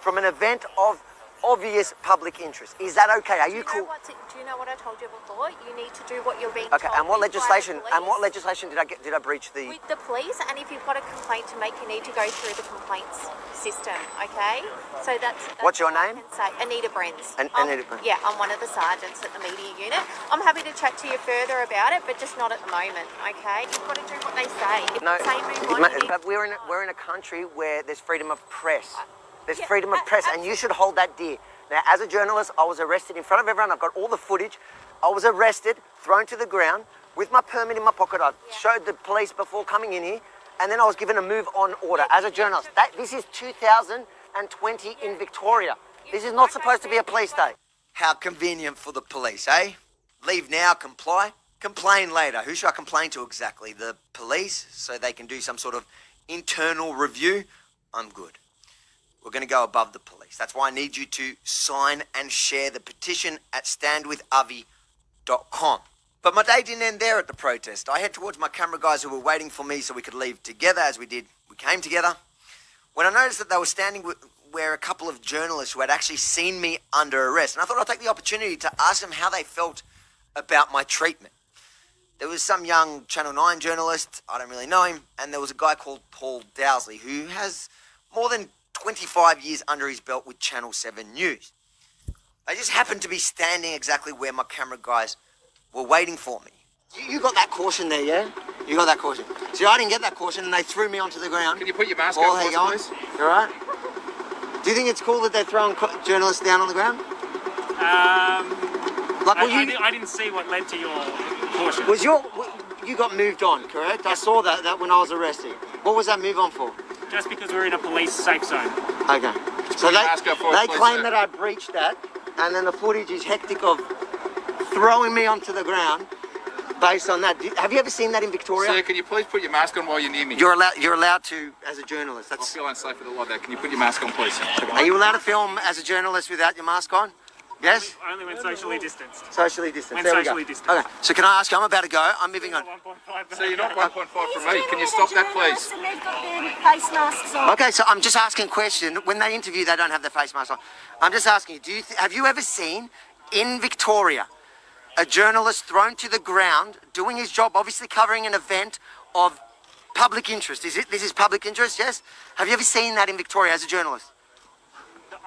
from an event of obvious public interest. Is that okay? Are you cool? Do you know what I told you before? You need to do what you're being Okay, told. and what legislation? Did I breach the? With the police, and if you've got a complaint to make, you need to go through the complaints system. Okay, so that's What's your all I name? can say. Anita Brenz. Anita Brenz. Yeah, I'm one of the sergeants at the media unit. I'm happy to chat to you further about it, but just not at the moment. Okay, you've got to do what they say. If No, they say move on, but we're in a country where there's freedom of press. There's Yeah, freedom of press, and you should hold that dear. Now, as a journalist, I was arrested in front of everyone. I've got all the footage. I was arrested, thrown to the ground with my permit in my pocket. I showed the police before coming in here, and then I was given a move-on order as a journalist. This is 2020 in Victoria. This is not supposed to be a police state. How convenient for the police, eh? Leave now, comply, complain later. Who should I complain to exactly? The police, so they can do some sort of internal review? I'm good. We're going to go above the police. That's why I need you to sign and share the petition at standwithavi.com. But my day didn't end there at the protest. I head towards my camera guys who were waiting for me so we could leave together, as we did. We came together. When I noticed that they were standing where a couple of journalists who had actually seen me under arrest, and I thought I'd take the opportunity to ask them how they felt about my treatment. There was some young Channel 9 journalist, I don't really know him, and there was a guy called Paul Dowsley who has more than 25 years under his belt with Channel 7 News. They just happened to be standing exactly where my camera guys were waiting for me. You got that caution there, yeah? You got that caution. See, I didn't get that caution and they threw me onto the ground. Can you put your mask on, please? You all right? Do you think it's cool that they're throwing journalists down on the ground? I didn't see what led to your caution. You got moved on, correct? I saw that when I was arrested. What was that move on for? Just because we're in a police safe zone. Okay. So they claim that I breached that, and then the footage is hectic of throwing me onto the ground based on that. Have you ever seen that in Victoria? Sir, can you please put your mask on while you're near me? You're allowed to as a journalist. I feel unsafe with a lot there. Can you put your mask on, please? Are you allowed to film as a journalist without your mask on? Yes? Only when socially distanced. Socially distanced. When there socially we go. distanced. Okay. So can I ask you? I'm about to go. I'm moving on. So you're not 1.5 from me. Can you stop that, please? And they've got their face masks on. Okay, so I'm just asking a question. When they interview, they don't have their face mask on. I'm just asking you, have you ever seen in Victoria a journalist thrown to the ground doing his job, obviously covering an event of public interest? This is public interest, yes? Have you ever seen that in Victoria as a journalist?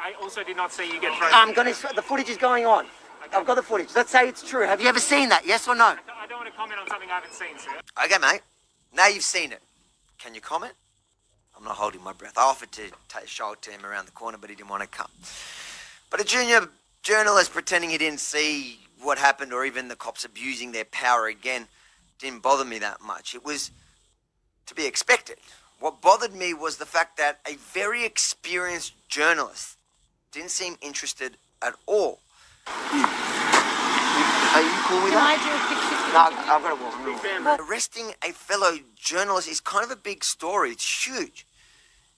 I also did not see you get thrown. The footage is going on. Okay. I've got the footage. Let's say it's true. Have you ever seen that, yes or no? I don't want to comment on something I haven't seen, sir. Okay, mate. Now you've seen it. Can you comment? I'm not holding my breath. I offered to show it to him around the corner, but he didn't want to come. But a junior journalist pretending he didn't see what happened, or even the cops abusing their power again, didn't bother me that much. It was to be expected. What bothered me was the fact that a very experienced journalist didn't seem interested at all. Are you cool with that? Can I do a quick No, I've got to walk. Arresting a fellow journalist is kind of a big story. It's huge.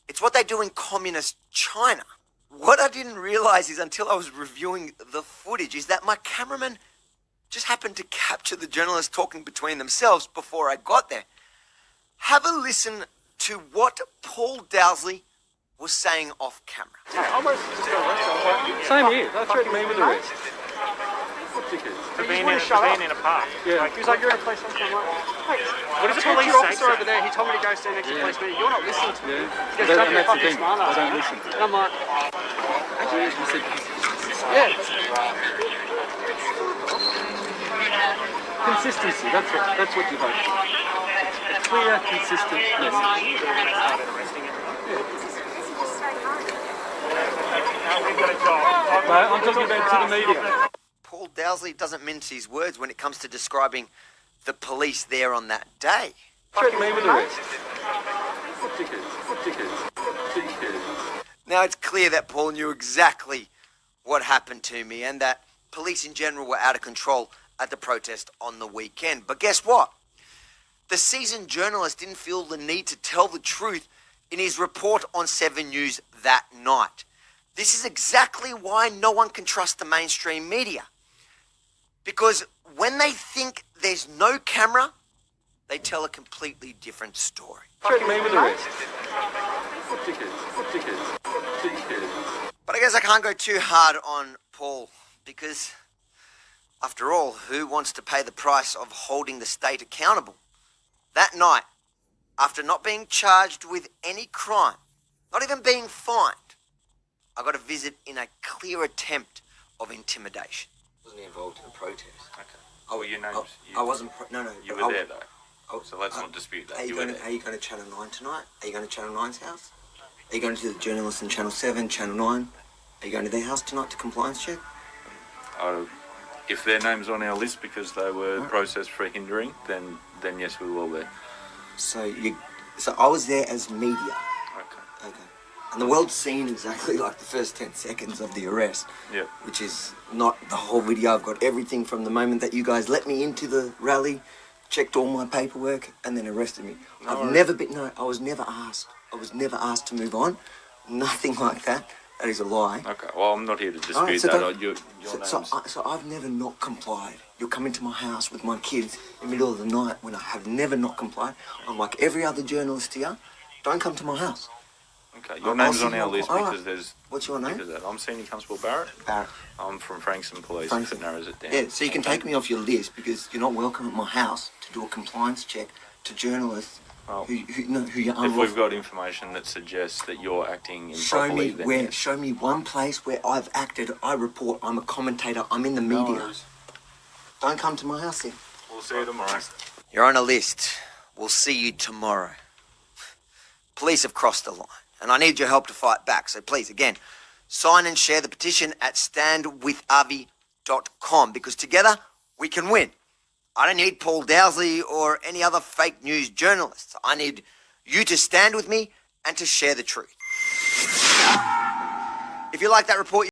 It's what they do in communist China. What I didn't realize is, until I was reviewing the footage, is that my cameraman just happened to capture the journalists talking between themselves before I got there. Have a listen to what Paul Dowsley was saying off camera. Same here. They threatened me with arrest. For being in a park. Yeah. He was like, you're in a police officer. I'm like, wait, What does the talk to police your say? officer over there. He told me to go stand next to the police meeting. You're not listening to me. Yeah. He goes, don't be a That's the fucking thing. smart I ass. don't listen. And I'm like, yeah. Consistency. That's what you hope. A clear, consistent message. I'm talking about to the media. Paul Dowsley doesn't mince his words when it comes to describing the police there on that day. Threatened me with arrest. Tickets. Now, it's clear that Paul knew exactly what happened to me, and that police in general were out of control at the protest on the weekend. But guess what? The seasoned journalist didn't feel the need to tell the truth in his report on 7 News that night. This is exactly why no one can trust the mainstream media. Because when they think there's no camera, they tell a completely different story. Threatened me with arrest. Tickets. guess I can't go too hard on Paul because, after all, who wants to pay the price of holding the state accountable? That night, after not being charged with any crime, not even being fined, I got a visit in a clear attempt of intimidation. I wasn't involved in a protest. Okay. Oh, your name's... I wasn't... No. You but were there, though. Oh, So let's not dispute that. Are you were going there. Are you going to Channel 9 tonight? Are you going to Channel 9's house? Are you going to the journalists in Channel 7, Channel 9? Are you going to their house tonight to compliance check? If their name's on our list because they were processed for hindering, then yes, we will be. So I was there as media. Okay. Okay. And the world's seen exactly like the first 10 seconds of the arrest. Yep. Which is not the whole video. I've got everything from the moment that you guys let me into the rally, checked all my paperwork, and then arrested me. I was never asked. I was never asked to move on. Nothing like that. That is a lie. Okay. Well, I'm not here to dispute Alright, so that. don't- Your name's... So I've never not complied. You'll come into my house with my kids in the middle of the night when I have never not complied. I'm like every other journalist here. Don't come to my house. Okay. Your I'll name's see on you our on- list alright. because there's... What's your name? because of that. I'm Senior Constable Barrett. Barrett. I'm from Frankston Police. Frankston. If it narrows it down. Yeah, so you can take me off your list because you're not welcome at my house to do a compliance check to journalists Oh. who you're If unlawful. we've got information that suggests that you're acting Show improperly, me then where. yes. Show me one place where I've acted. I report. I'm a commentator. I'm in the No media. worries. Don't come to my house then. We'll see you tomorrow. You're on a list. We'll see you tomorrow. Police have crossed the line, and I need your help to fight back. So please, again, sign and share the petition at standwithavi.com because together we can win. I don't need Paul Dowsley or any other fake news journalists. I need you to stand with me and to share the truth. If you like that report,